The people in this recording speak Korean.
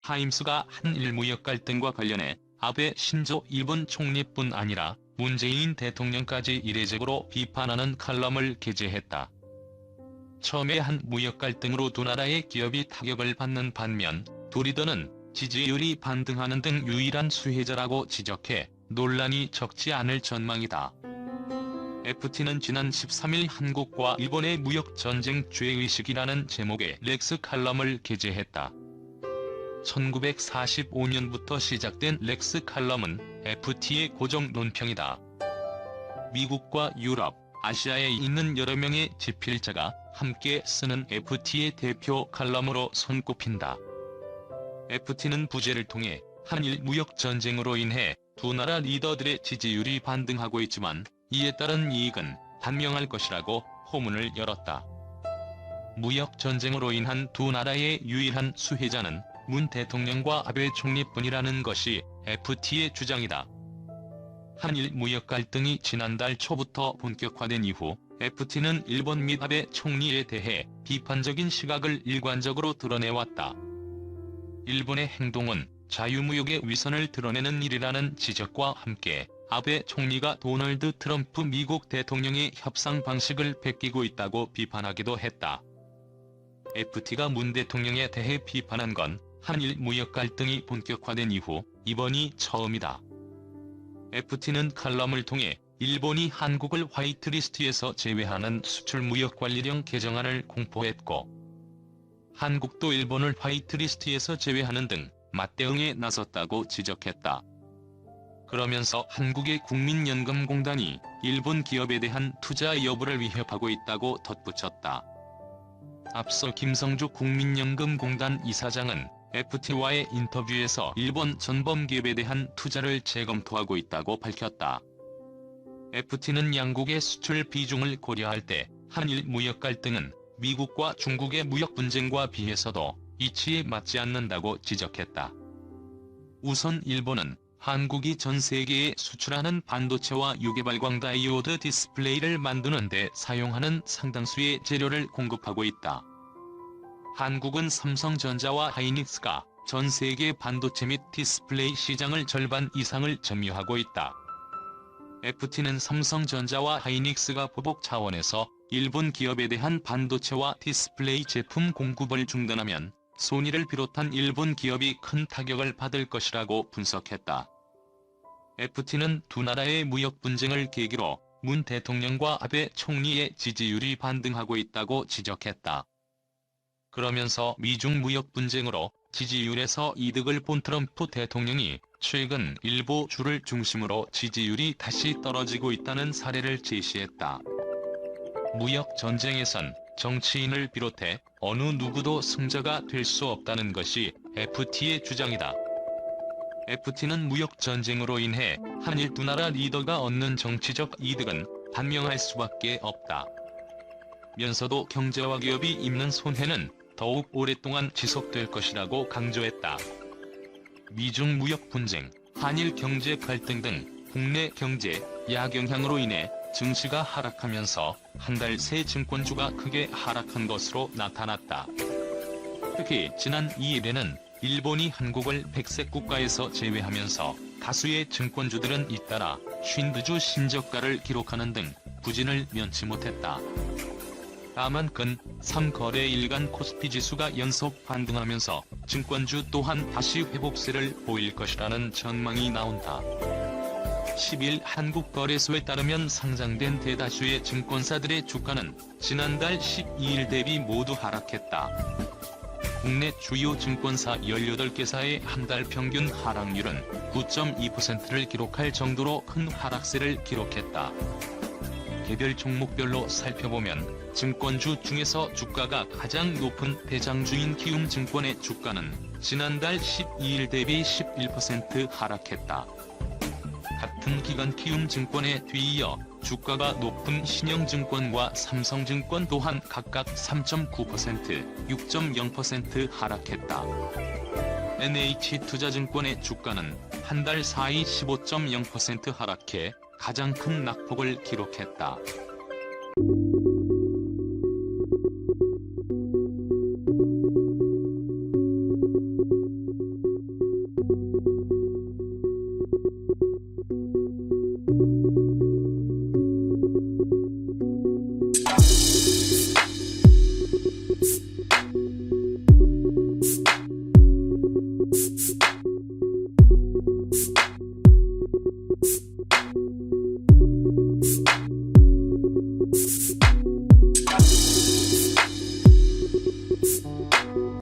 타임스가 한일 무역 갈등과 관련해 아베 신조 일본 총리뿐 아니라 문재인 대통령까지 이례적으로 비판하는 칼럼을 게재했다. 처음에 한 무역 갈등으로 두 나라의 기업이 타격을 받는 반면 도리더는 지지율이 반등하는 등 유일한 수혜자라고 지적해 논란이 적지 않을 전망이다. FT는 지난 13일 한국과 일본의 무역전쟁 죄의식이라는 제목의 렉스 칼럼을 게재했다. 1945년부터 시작된 렉스 칼럼은 FT의 고정 논평이다. 미국과 유럽, 아시아에 있는 여러 명의 집필자가 함께 쓰는 FT의 대표 칼럼으로 손꼽힌다. FT는 부제를 통해 한일 무역전쟁으로 인해 두 나라 리더들의 지지율이 반등하고 있지만 이에 따른 이익은 단명할 것이라고 포문을 열었다. 무역전쟁으로 인한 두 나라의 유일한 수혜자는 문 대통령과 아베 총리뿐이라는 것이 FT의 주장이다. 한일 무역 갈등이 지난달 초부터 본격화된 이후 FT는 일본 및 아베 총리에 대해 비판적인 시각을 일관적으로 드러내왔다. 일본의 행동은 자유무역의 위선을 드러내는 일이라는 지적과 함께 아베 총리가 도널드 트럼프 미국 대통령의 협상 방식을 베끼고 있다고 비판하기도 했다. FT가 문 대통령에 대해 비판한 건 한일 무역 갈등이 본격화된 이후 이번이 처음이다. FT는 칼럼을 통해 일본이 한국을 화이트리스트에서 제외하는 수출무역관리령 개정안을 공포했고 한국도 일본을 화이트리스트에서 제외하는 등 맞대응에 나섰다고 지적했다. 그러면서 한국의 국민연금공단이 일본 기업에 대한 투자 여부를 위협하고 있다고 덧붙였다. 앞서 김성주 국민연금공단 이사장은 FT와의 인터뷰에서 일본 전범기업에 대한 투자를 재검토하고 있다고 밝혔다. FT는 양국의 수출 비중을 고려할 때 한일 무역 갈등은 미국과 중국의 무역 분쟁과 비해서도 이치에 맞지 않는다고 지적했다. 우선 일본은 한국이 전 세계에 수출하는 반도체와 유개발광 다이오드 디스플레이를 만드는 데 사용하는 상당수의 재료를 공급하고 있다. 한국은 삼성전자와 하이닉스가 전 세계 반도체 및 디스플레이 시장을 절반 이상을 점유하고 있다. FT는 삼성전자와 하이닉스가 보복 차원에서 일본 기업에 대한 반도체와 디스플레이 제품 공급을 중단하면 소니를 비롯한 일본 기업이 큰 타격을 받을 것이라고 분석했다. FT는 두 나라의 무역 분쟁을 계기로 문 대통령과 아베 총리의 지지율이 반등하고 있다고 지적했다. 그러면서 미중 무역 분쟁으로 지지율에서 이득을 본 트럼프 대통령이 최근 일부 주를 중심으로 지지율이 다시 떨어지고 있다는 사례를 제시했다. 무역 전쟁에선 정치인을 비롯해 어느 누구도 승자가 될 수 없다는 것이 FT의 주장이다. FT는 무역 전쟁으로 인해 한일 두 나라 리더가 얻는 정치적 이득은 단명할 수밖에 없다. 면서도 경제와 기업이 입는 손해는 더욱 오랫동안 지속될 것이라고 강조했다. 미중 무역 분쟁, 한일 경제 갈등 등 국내 경제 야경향으로 인해 증시가 하락하면서 한 달 새 증권주가 크게 하락한 것으로 나타났다. 특히 지난 2일에는 일본이 한국을 백색 국가에서 제외하면서 다수의 증권주들은 잇따라 52주 신저가를 기록하는 등 부진을 면치 못했다. 다만 근 3거래일간 코스피 지수가 연속 반등하면서 증권주 또한 다시 회복세를 보일 것이라는 전망이 나온다. 10일 한국거래소에 따르면 상장된 대다수의 증권사들의 주가는 지난달 12일 대비 모두 하락했다. 국내 주요 증권사 18개사의 한 달 평균 하락률은 9.2%를 기록할 정도로 큰 하락세를 기록했다. 개별 종목별로 살펴보면 증권주 중에서 주가가 가장 높은 대장주인 키움증권의 주가는 지난달 12일 대비 11% 하락했다. 같은 기간 키움증권에 뒤이어 주가가 높은 신영증권과 삼성증권 또한 각각 3.9%, 6.0% 하락했다. NH투자증권의 주가는 한 달 사이 15.0% 하락해 가장 큰 낙폭을 기록했다.